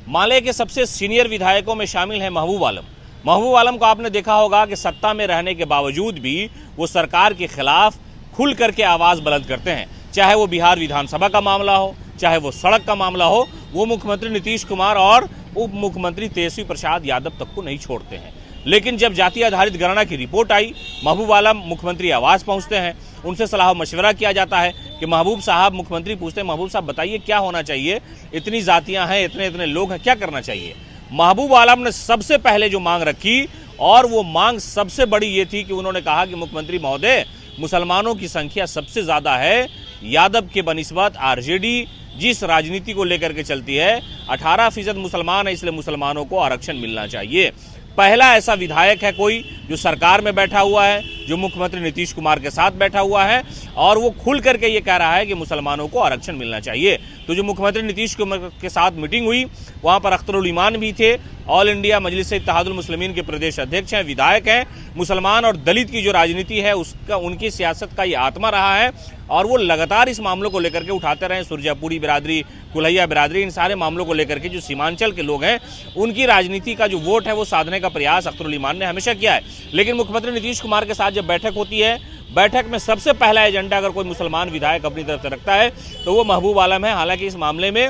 माले के सबसे सीनियर विधायकों में शामिल है महबूब आलम। महबूब आलम को आपने देखा होगा कि सत्ता में रहने के बावजूद भी वो सरकार के खिलाफ खुल करके आवाज बुलंद करते हैं। चाहे वो बिहार विधानसभा का मामला हो, चाहे वो सड़क का मामला हो, वो मुख्यमंत्री नीतीश कुमार और उप मुख्यमंत्री तेजस्वी प्रसाद यादव तक को नहीं छोड़ते हैं। लेकिन जब जाति आधारित गणना की रिपोर्ट आई, महबूब आलम मुख्यमंत्री आवास पहुंचते हैं, उनसे सलाह मशवरा किया जाता है कि महबूब साहब, मुख्यमंत्री पूछते हैं महबूब साहब बताइए क्या होना चाहिए, इतनी जातियां हैं, इतने इतने लोग हैं, क्या करना चाहिए। महबूब आलम ने सबसे पहले जो मांग रखी, और वो मांग सबसे बड़ी ये थी कि उन्होंने कहा कि मुख्यमंत्री महोदय, मुसलमानों की संख्या सबसे ज्यादा है, यादव के बनिस्बत आरजेडी जिस राजनीति को लेकर के चलती है, 18% मुसलमान है, इसलिए मुसलमानों को आरक्षण मिलना चाहिए। पहला ऐसा विधायक है कोई जो सरकार में बैठा हुआ है, जो मुख्यमंत्री नीतीश कुमार के साथ बैठा हुआ है, और वो खुल करके ये कह रहा है कि मुसलमानों को आरक्षण मिलना चाहिए। तो जो मुख्यमंत्री नीतीश कुमार के साथ मीटिंग हुई, वहां पर अख्तरुल ईमान भी थे, ऑल इंडिया मजलिस-ए-इत्तेहादुल मुस्लिमीन के प्रदेश अध्यक्ष हैं, विधायक हैं। मुसलमान और दलित की जो राजनीति है उसका, उनकी सियासत का ये आत्मा रहा है, और वो लगातार इस मामलों को लेकर के उठाते रहे। सुरजापुरी बिरादरी, कुल्हैया बिरादरी, इन सारे मामलों को लेकर के जो सीमांचल के लोग हैं, उनकी राजनीति का जो वोट है वो साधने का प्रयास अख्तरुल ईमान ने हमेशा किया है। लेकिन मुख्यमंत्री नीतीश कुमार के साथ जब बैठक होती है, बैठक में सबसे पहला एजेंडा अगर कोई मुसलमान विधायक अपनी तरफ से रखता है तो वो महबूब आलम है। हालांकि इस मामले में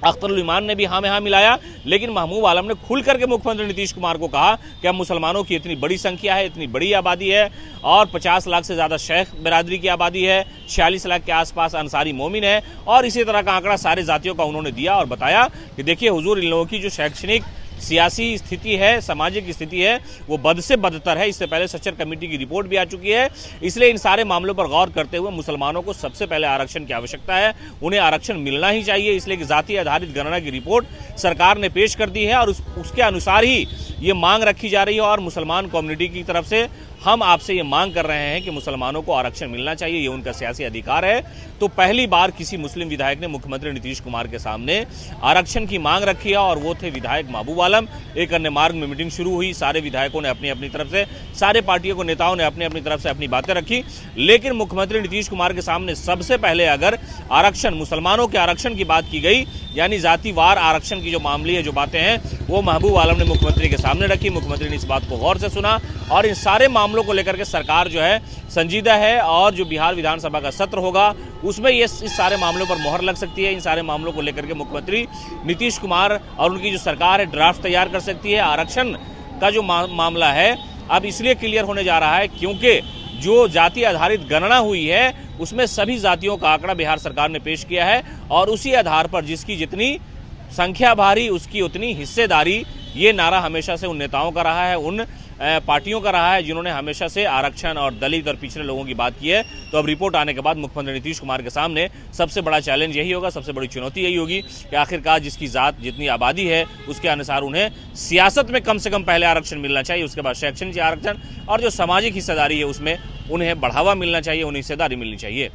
अख्तरुल ईमान ने भी हाँ में हाँ मिलाया, लेकिन महबूब आलम ने खुल करके मुख्यमंत्री नीतीश कुमार को कहा कि अब मुसलमानों की इतनी बड़ी संख्या है, इतनी बड़ी आबादी है, और 50 लाख से ज़्यादा शेख बिरादरी की आबादी है, 46 लाख के आसपास अंसारी मोमिन है, और इसी तरह का आंकड़ा सारे जातियों का उन्होंने दिया और बताया कि देखिए हुजूर, इन लोगों की जो शैक्षणिक सियासी स्थिति है, सामाजिक स्थिति है, वो बद से बदतर है। इससे पहले सच्चर कमेटी की रिपोर्ट भी आ चुकी है। इसलिए इन सारे मामलों पर गौर करते हुए मुसलमानों को सबसे पहले आरक्षण की आवश्यकता है, उन्हें आरक्षण मिलना ही चाहिए। इसलिए कि जाति आधारित गणना की रिपोर्ट सरकार ने पेश कर दी है, और उसके अनुसार ही ये मांग रखी जा रही है। और मुसलमान कम्युनिटी की तरफ से हम आपसे ये मांग कर रहे हैं कि मुसलमानों को आरक्षण मिलना चाहिए, ये उनका सियासी अधिकार है। तो पहली बार किसी मुस्लिम विधायक ने मुख्यमंत्री नीतीश कुमार के सामने आरक्षण की मांग रखी है, और वो थे विधायक महबूब आलम। एक अन्य मार्ग में मीटिंग शुरू हुई, सारे विधायकों ने अपनी अपनी तरफ से, सारे पार्टियों को नेताओं ने अपनी अपनी तरफ से अपनी बातें रखी। लेकिन मुख्यमंत्री नीतीश कुमार के सामने सबसे पहले अगर आरक्षण, मुसलमानों के आरक्षण की बात की गई, यानी जातिवार आरक्षण की जो मामले है, जो बातें हैं, वो महबूब आलम ने मुख्यमंत्री के सामने रखी। मुख्यमंत्री ने इस बात को गौर से सुना, और इन सारे मामलों को लेकर के सरकार जो है संजीदा है, और जो बिहार विधानसभा का सत्र होगा उसमें ये इस सारे मामलों पर मोहर लग सकती है। इन सारे मामलों को लेकर के मुख्यमंत्री नीतीश कुमार और उनकी जो सरकार है ड्राफ्ट तैयार कर सकती है। आरक्षण का जो मामला है अब इसलिए क्लियर होने जा रहा है क्योंकि जो जाति आधारित गणना हुई है उसमें सभी जातियों का आंकड़ा बिहार सरकार ने पेश किया है, और उसी आधार पर जिसकी जितनी संख्या भारी उसकी उतनी हिस्सेदारी, ये नारा हमेशा से उन नेताओं का रहा है, उन पार्टियों का रहा है जिन्होंने हमेशा से आरक्षण और दलित और पिछड़े लोगों की बात की है। तो अब रिपोर्ट आने के बाद मुख्यमंत्री नीतीश कुमार के सामने सबसे बड़ा चैलेंज यही होगा, सबसे बड़ी चुनौती यही होगी कि आखिरकार जिसकी जात, जितनी आबादी है, उसके अनुसार उन्हें सियासत में कम से कम पहले आरक्षण मिलना चाहिए, उसके बाद शैक्षणिक आरक्षण, और जो सामाजिक हिस्सेदारी है उसमें उन्हें बढ़ावा मिलना चाहिए, उन्हें हिस्सेदारी मिलनी चाहिए।